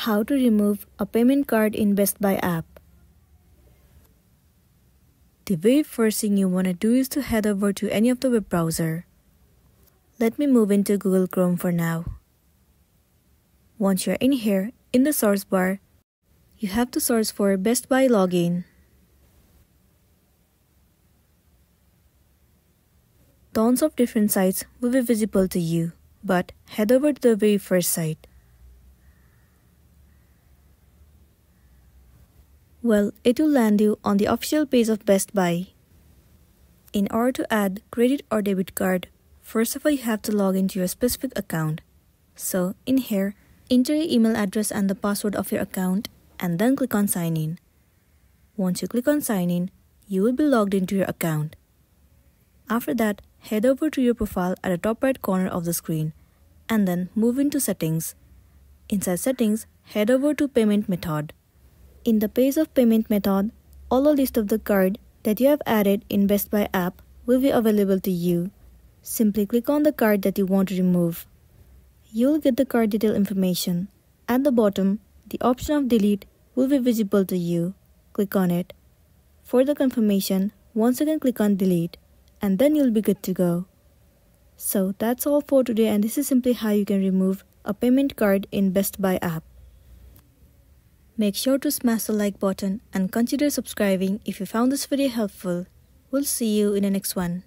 How to remove a payment card in Best Buy app. The very first thing you want to do is to head over to any of the web browser. Let me move into Google Chrome for now. Once you're in here, in the source bar, you have to search for Best Buy login. Tons of different sites will be visible to you, but head over to the very first site. Well, it will land you on the official page of Best Buy. In order to add credit or debit card, first of all you have to log into your specific account. So in here, enter your email address and the password of your account and then click on sign in. Once you click on sign in, you will be logged into your account. After that, head over to your profile at the top right corner of the screen and then move into settings. Inside settings, head over to payment method. In the page of payment method, all the list of the card that you have added in Best Buy app will be available to you. Simply click on the card that you want to remove. You will get the card detail information. At the bottom, the option of delete will be visible to you. Click on it. For the confirmation, once again click on delete and then you'll be good to go. So that's all for today, and this is simply how you can remove a payment card in Best Buy app. Make sure to smash the like button and consider subscribing if you found this video helpful. We'll see you in the next one.